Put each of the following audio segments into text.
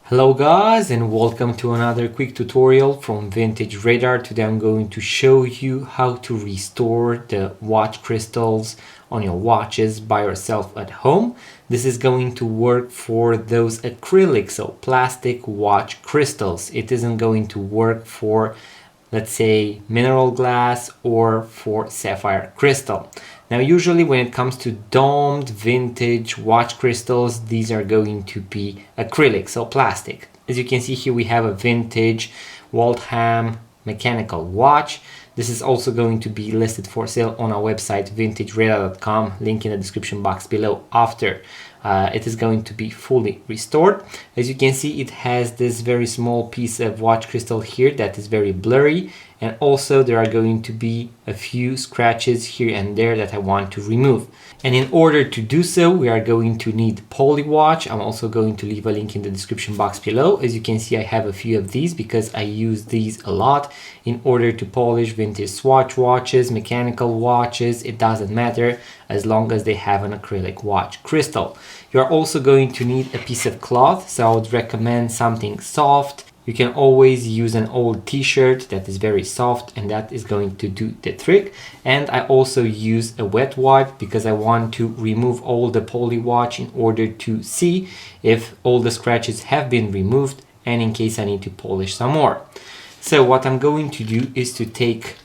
Hello guys, and welcome to another quick tutorial from Vintage Radar. Today I'm going to show you how to restore the watch crystals on your watches by yourself at home. This is going to work for those acrylic, so plastic watch crystals. It isn't going to work for, let's say, mineral glass or for sapphire crystal. Now usually when it comes to domed vintage watch crystals, these are going to be acrylic, so plastic. As you can see here, we have a vintage Waltham mechanical watch. This is also going to be listed for sale on our website vintageradar.com, link in the description box below after it is going to be fully restored. As you can see, it has this very small piece of watch crystal here that is very blurry, and also there are going to be a few scratches here and there that I want to remove. And in order to do so, we are going to need PolyWatch. I'm also going to leave a link in the description box below. As you can see, I have a few of these because I use these a lot in order to polish vintage Swatch watches, mechanical watches. It doesn't matter as long as they have an acrylic watch crystal. You're also going to need a piece of cloth, so I would recommend something soft. You can always use an old t-shirt that is very soft, and that is going to do the trick. And I also use a wet wipe because I want to remove all the PolyWatch in order to see if all the scratches have been removed and in case I need to polish some more. So what I'm going to do is to take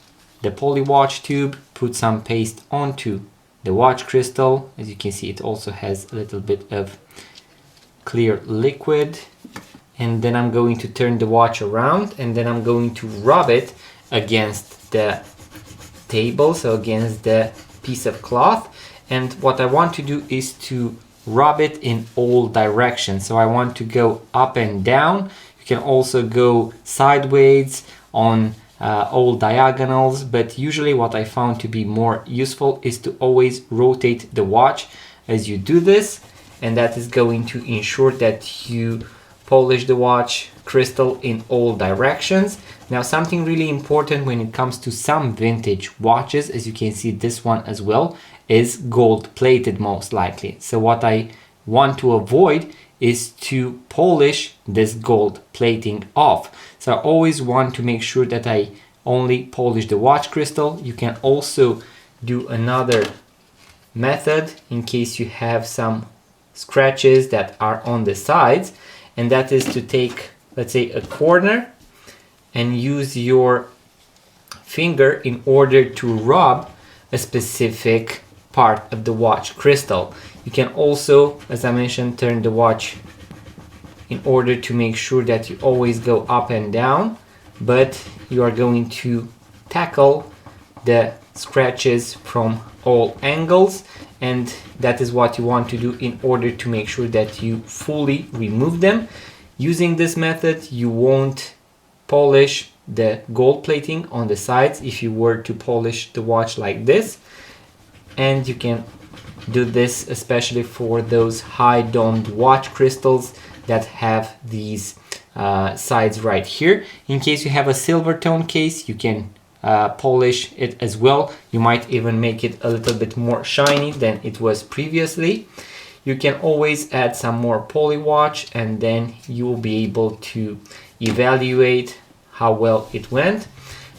the PolyWatch tube, put some paste onto the watch crystal. As you can see, it also has a little bit of clear liquid. And then I'm going to turn the watch around, and then I'm going to rub it against the table, so against the piece of cloth. And what I want to do is to rub it in all directions. So I want to go up and down. You can also go sideways on all diagonals, but usually what I found to be more useful is to always rotate the watch as you do this, and that is going to ensure that you polish the watch crystal in all directions. Now, something really important when it comes to some vintage watches, as you can see this one as well, is gold plated most likely. So what I want to avoid is to polish this gold plating off. So I always want to make sure that I only polish the watch crystal. You can also do another method in case you have some scratches that are on the sides, and that is to take, let's say, a corner and use your finger in order to rub a specific part of the watch crystal. You can also, as I mentioned, turn the watch in order to make sure that you always go up and down, but you are going to tackle the scratches from all angles, and that is what you want to do in order to make sure that you fully remove them. Using this method, you won't polish the gold plating on the sides if you were to polish the watch like this, and you can do this especially for those high domed watch crystals that have these sides right here. In case you have a silver tone case, you can polish it as well. You might even make it a little bit more shiny than it was previously. You can always add some more PolyWatch, and then you will be able to evaluate how well it went.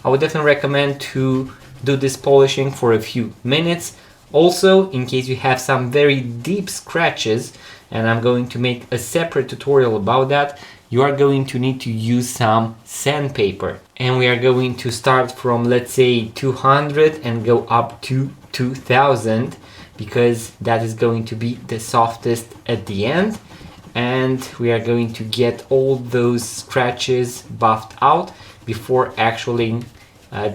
I would definitely recommend to do this polishing for a few minutes. Also, in case you have some very deep scratches, and I'm going to make a separate tutorial about that, you are going to need to use some sandpaper. And we are going to start from, let's say, 200 and go up to 2000, because that is going to be the softest at the end. And we are going to get all those scratches buffed out before actually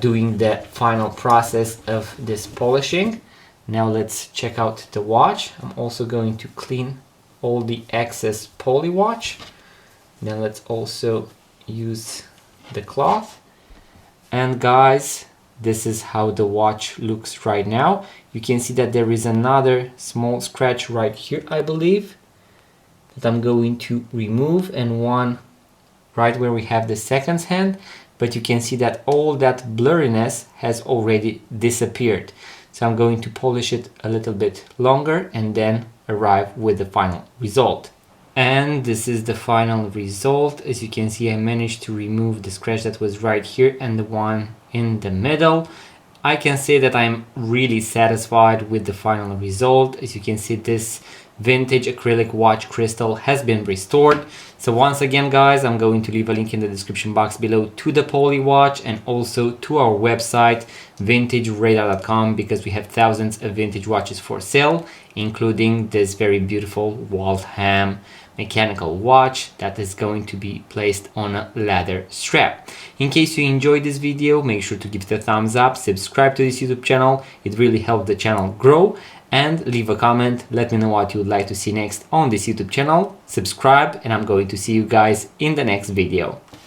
doing the final process of this polishing. Now let's check out the watch. I'm also going to clean all the excess PolyWatch. Then let's also use the cloth. And guys, this is how the watch looks right now. You can see that there is another small scratch right here, I believe, that I'm going to remove, and one right where we have the seconds hand, but you can see that all that blurriness has already disappeared. So I'm going to polish it a little bit longer and then arrive with the final result. And this is the final result. As you can see, I managed to remove the scratch that was right here and the one in the middle. I can say that I'm really satisfied with the final result. As you can see, this vintage acrylic watch crystal has been restored. So once again, guys, I'm going to leave a link in the description box below to the PolyWatch and also to our website vintageradar.com, because we have thousands of vintage watches for sale, including this very beautiful Waltham mechanical watch that is going to be placed on a leather strap. In case you enjoyed this video, make sure to give it a thumbs up, subscribe to this YouTube channel, it really helps the channel grow, and leave a comment, let me know what you would like to see next on this YouTube channel, subscribe, and I'm going to see you guys in the next video.